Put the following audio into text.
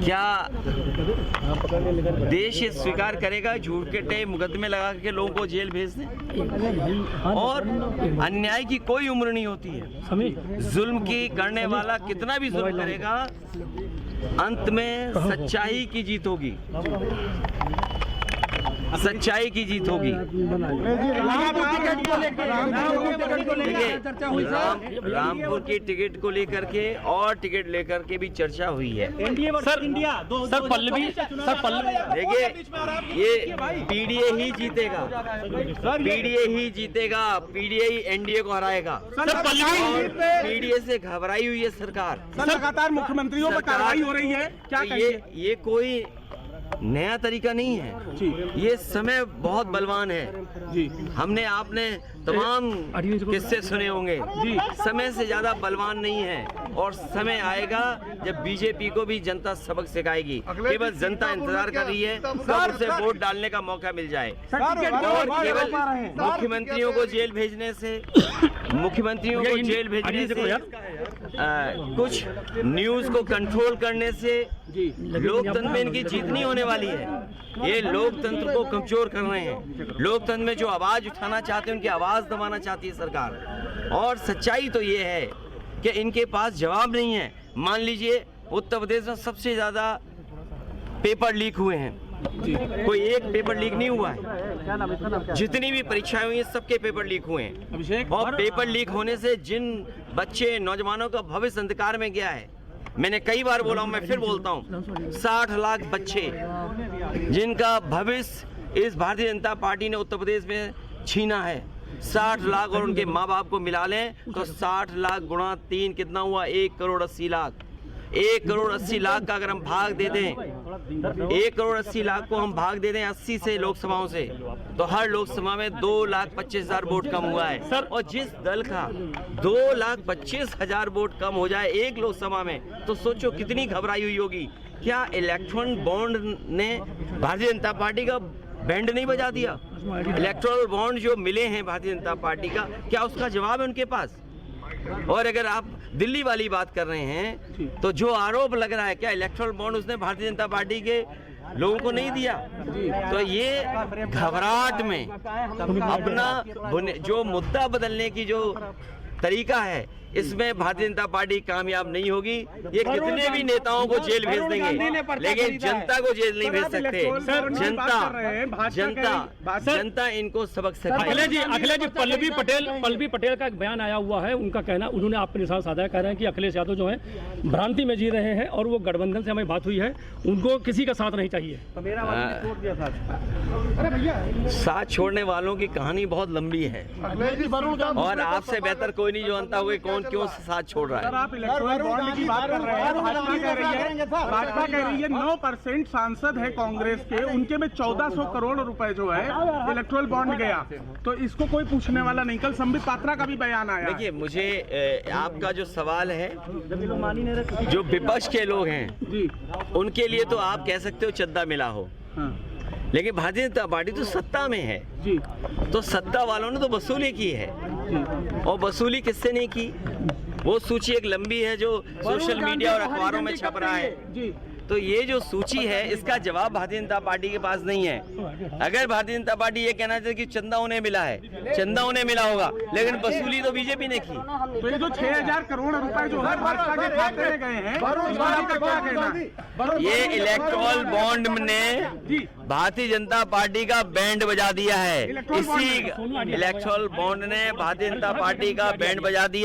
क्या देश ये स्वीकार करेगा झूठ के टे मुकदमे लगा के लोगों को जेल भेज दें? और अन्याय की कोई उम्र नहीं होती है। जुल्म की करने वाला कितना भी जुल्म करेगा, अंत में सच्चाई की जीत होगी, सच्चाई की जीत होगी। रामपुर की टिकट को लेकर के और टिकट लेकर के भी चर्चा हुई है। सर पल्लवी देखिए, ये पीडीए ही जीतेगा, पीडीए ही जीतेगा, पीडीए ही एनडीए को हराएगा। पीडीए से घबराई हुई है सरकार। लगातार मुख्यमंत्रियों पर कार्रवाई हो रही है, क्या ये कोई नया तरीका नहीं है, ये समय बहुत बलवान है जी। हमने आपने तमाम किस्से सुने होंगे जी, समय से ज्यादा बलवान नहीं है। और समय आएगा जब बीजेपी को भी जनता सबक सिखाएगी। केवल जनता इंतजार कर रही है कब उसे वोट डालने का मौका मिल जाए। और केवल मुख्यमंत्रियों को जेल भेजने से, मुख्यमंत्रियों को जेल भेजने से, कुछ न्यूज को कंट्रोल करने से लोकतंत्र में इनकी जीत नहीं होने वाली है। ये लोकतंत्र को कमजोर कर रहे हैं। लोकतंत्र में जो आवाज उठाना चाहते हैं उनकी आवाज दबाना चाहती है सरकार। और सच्चाई तो ये है कि इनके पास जवाब नहीं है। मान लीजिए उत्तर प्रदेश में सबसे ज्यादा पेपर लीक हुए हैं, कोई एक पेपर लीक नहीं हुआ है। जितनी भी परीक्षाएं हुई हैं सबके पेपर लीक हुए हैं। और पेपर लीक होने से जिन बच्चे नौजवानों का भविष्य अंधकार में गया है, मैंने कई बार बोला हूं, मैं फिर बोलता हूं, 60 लाख बच्चे जिनका भविष्य इस भारतीय जनता पार्टी ने उत्तर प्रदेश में छीना है। 60 लाख और उनके माँ बाप को मिला लें तो 60 लाख गुणा 3 कितना हुआ? 1 करोड़ 80 लाख। 1 करोड़ 80 लाख का अगर हम भाग दे दें, 1 करोड़ 80 लाख को हम भाग दे दें 80 से लोकसभाओं से, तो हर लोकसभा में 2,25,000 वोट कम हुआ है। और जिस दल का 2,25,000 वोट कम हो जाए एक लोकसभा में, तो सोचो कितनी घबराई हुई होगी। क्या इलेक्ट्रॉन बॉन्ड ने भारतीय जनता पार्टी का बैंड नहीं बजा दिया? इलेक्ट्रल बॉन्ड जो मिले हैं भारतीय जनता पार्टी का, क्या उसका जवाब है उनके पास? और अगर आप दिल्ली वाली बात कर रहे हैं तो जो आरोप लग रहा है, क्या इलेक्ट्रल बॉन्ड उसने भारतीय जनता पार्टी के लोगों को नहीं दिया? तो ये घबराहट में अपना जो मुद्दा बदलने की जो तरीका है, इसमें भारतीय जनता पार्टी कामयाब नहीं होगी। ये कितने भी नेताओं को जेल भेज देंगे, लेकिन जनता को जेल नहीं भेज सकते। जनता इनको सबक सिखाएगी। अखिलेश जी पल्लवी पटेल का एक बयान आया हुआ है, उनका कहना, उन्होंने आपके निशान साधा कह रहे हैं कि अखिलेश यादव जो है भ्रांति में जी रहे हैं और वो गठबंधन से हमें बात हुई है, उनको किसी का साथ नहीं चाहिए। साथ छोड़ने वालों की कहानी बहुत लंबी है और आपसे बेहतर कोई नहीं जानता हुए कौन क्यों साथ छोड़ रहा है। सर, आप इलेक्ट्रल बॉन्ड की बात कर रहे हैं, भाजपा कह रही है 9% सांसद है कांग्रेस के, उनके में 1400 करोड़ रुपए जो है इलेक्ट्रल बॉन्ड गया, तो इसको कोई पूछने वाला नहीं। कल संबित पात्रा का भी बयान आया। देखिए, मुझे आपका जो सवाल है, जो विपक्ष के लोग हैं जी, उनके लिए तो आप कह सकते हो चंदा मिला हो, लेकिन भारतीय जनता पार्टी तो सत्ता में है जी, तो सत्ता वालों ने तो वसूली की है जी। और वसूली किससे नहीं की? वो सूची एक लंबी है जो सोशल मीडिया और अखबारों में छप रहा है जी। तो ये जो सूची है, इसका जवाब भारतीय जनता पार्टी के पास नहीं है। अगर भारतीय जनता पार्टी ये कहना चाहती कि चंदा उन्हें मिला है, चंदा उन्हें मिला होगा, लेकिन वसूली तो बीजेपी ने की। तो ये जो 6,000 करोड़ रुपए जो है भाजपा के खाते में गए हैं, क्या कहना? ये इलेक्ट्रल बॉन्ड ने भारतीय जनता पार्टी का बैंड बजा दिया है। इसी इलेक्ट्रल बॉन्ड ने भारतीय जनता पार्टी का बैंड बजा दिया।